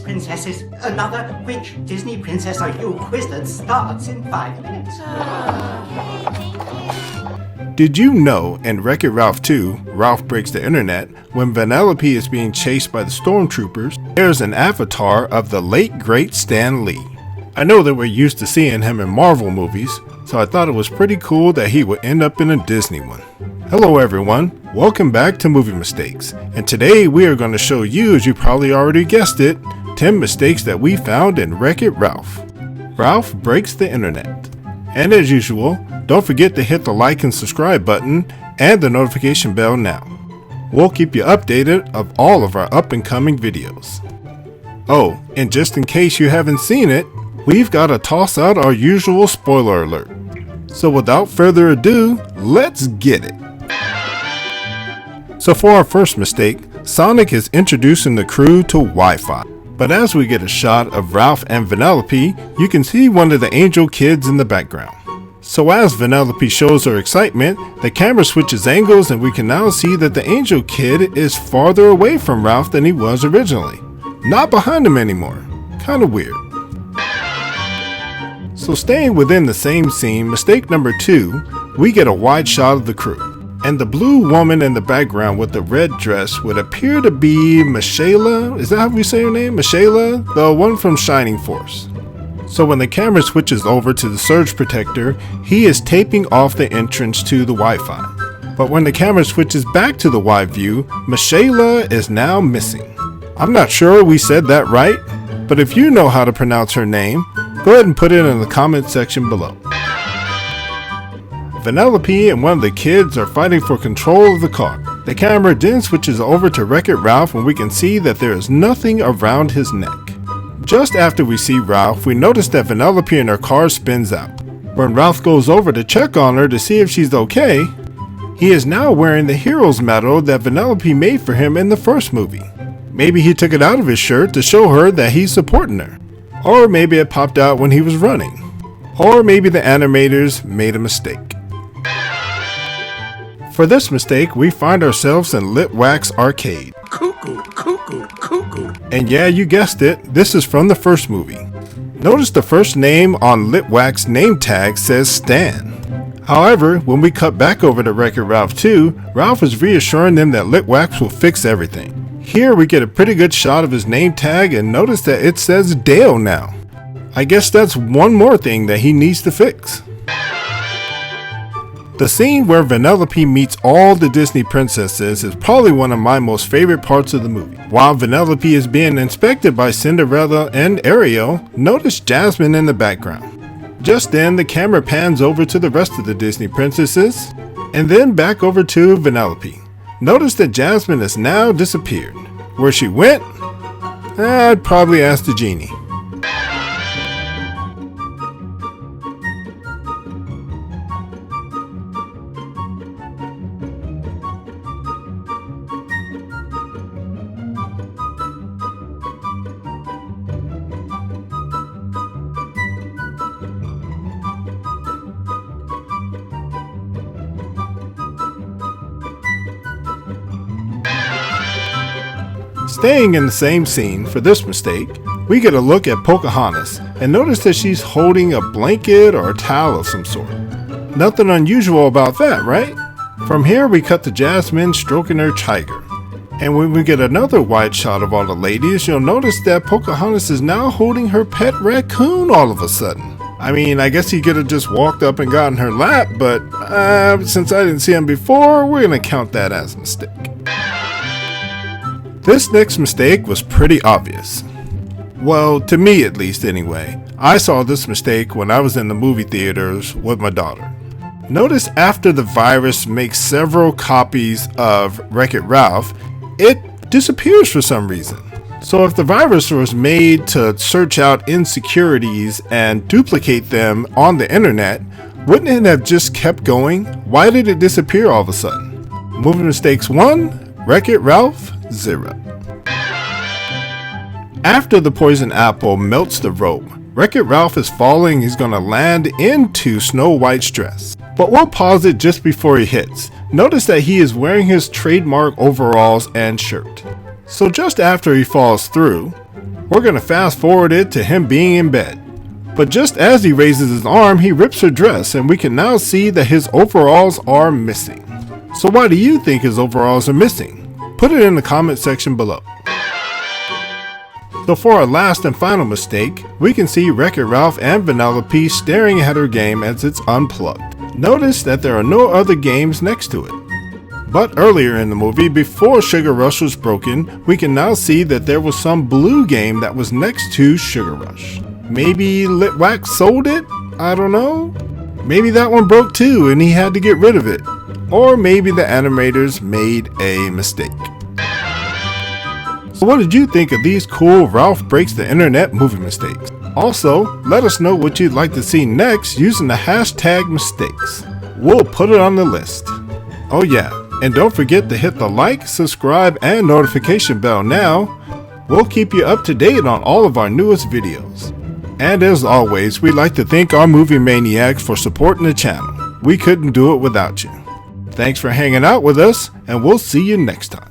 princesses. Another which Disney princess are you? Quiz that starts in 5 minutes. Did you know in Wreck-It Ralph 2, Ralph Breaks the Internet, when Vanellope is being chased by the stormtroopers, there's an avatar of the late great Stan Lee. I know that we're used to seeing him in Marvel movies, so I thought it was pretty cool that he would end up in a Disney one. Hello everyone, welcome back to Movie Mistakes, and today we are going to show you, as you probably already guessed it, 10 mistakes that we found in Wreck-It Ralph. Ralph Breaks the Internet. And as usual, don't forget to hit the like and subscribe button and the notification bell now. We'll keep you updated of all of our up and coming videos. Oh, and just in case you haven't seen it, we've got to toss out our usual spoiler alert. So without further ado, let's get it. So for our first mistake, Sonic is introducing the crew to Wi-Fi. But as we get a shot of Ralph and Vanellope, you can see one of the angel kids in the background. So as Vanellope shows her excitement, the camera switches angles and we can now see that the angel kid is farther away from Ralph than he was originally. Not behind him anymore. Kinda weird. So staying within the same scene, mistake number 2, we get a wide shot of the crew. And the blue woman in the background with the red dress would appear to be Michaela. Is that how we say her name? Michaela? The one from Shining Force. So when the camera switches over to the surge protector, he is taping off the entrance to the Wi-Fi. But when the camera switches back to the wide view, Michaela is now missing. I'm not sure we said that right, but if you know how to pronounce her name, go ahead and put it in the comment section below. Vanellope and one of the kids are fighting for control of the car. The camera then switches over to Wreck-It Ralph and we can see that there is nothing around his neck. Just after we see Ralph, we notice that Vanellope in her car spins out. When Ralph goes over to check on her to see if she's okay, he is now wearing the hero's medal that Vanellope made for him in the first movie. Maybe he took it out of his shirt to show her that he's supporting her. Or maybe it popped out when he was running. Or maybe the animators made a mistake. For this mistake, we find ourselves in Lit Wax Arcade. Cuckoo, cuckoo, cuckoo. And yeah, you guessed it, this is from the first movie. Notice the first name on Lit Wax name tag says Stan. However, when we cut back over to Wreck-It Ralph 2, Ralph is reassuring them that Lit Wax will fix everything. Here we get a pretty good shot of his name tag and notice that it says Dale now. I guess that's one more thing that he needs to fix. The scene where Vanellope meets all the Disney princesses is probably one of my most favorite parts of the movie. While Vanellope is being inspected by Cinderella and Ariel, notice Jasmine in the background. Just then, the camera pans over to the rest of the Disney princesses, and then back over to Vanellope. Notice that Jasmine has now disappeared. Where she went? I'd probably ask the genie. Staying in the same scene for this mistake, we get a look at Pocahontas and notice that she's holding a blanket or a towel of some sort. Nothing unusual about that, right? From here we cut to Jasmine stroking her tiger. And when we get another wide shot of all the ladies, you'll notice that Pocahontas is now holding her pet raccoon all of a sudden. I mean, I guess he could have just walked up and got in her lap, but since I didn't see him before, we're gonna count that as a mistake. This next mistake was pretty obvious. Well, to me at least anyway. I saw this mistake when I was in the movie theaters with my daughter. Notice after the virus makes several copies of Wreck-It Ralph, it disappears for some reason. So if the virus was made to search out insecurities and duplicate them on the internet, wouldn't it have just kept going? Why did it disappear all of a sudden? Movie mistakes 1, Wreck-It Ralph 0. After the poison apple melts the rope, Wreck-It Ralph is falling. He's going to land into Snow White's dress. But we'll pause it just before he hits. Notice that he is wearing his trademark overalls and shirt. So just after he falls through, we're gonna fast forward it to him being in bed. But just as he raises his arm, he rips her dress, and we can now see that his overalls are missing. So why do you think his overalls are missing? Put it in the comment section below. So for our last and final mistake, we can see Wreck-It Ralph and Vanellope staring at her game as it's unplugged. Notice that there are no other games next to it. But earlier in the movie, before Sugar Rush was broken, we can now see that there was some blue game that was next to Sugar Rush. Maybe Litwack sold it? I don't know. Maybe that one broke too and he had to get rid of it. Or maybe the animators made a mistake. So what did you think of these cool Ralph Breaks the Internet movie mistakes? Also, let us know what you'd like to see next using the hashtag mistakes. We'll put it on the list. Oh yeah, and don't forget to hit the like, subscribe, and notification bell now. We'll keep you up to date on all of our newest videos. And as always, we'd like to thank our movie maniacs for supporting the channel. We couldn't do it without you. Thanks for hanging out with us, and we'll see you next time.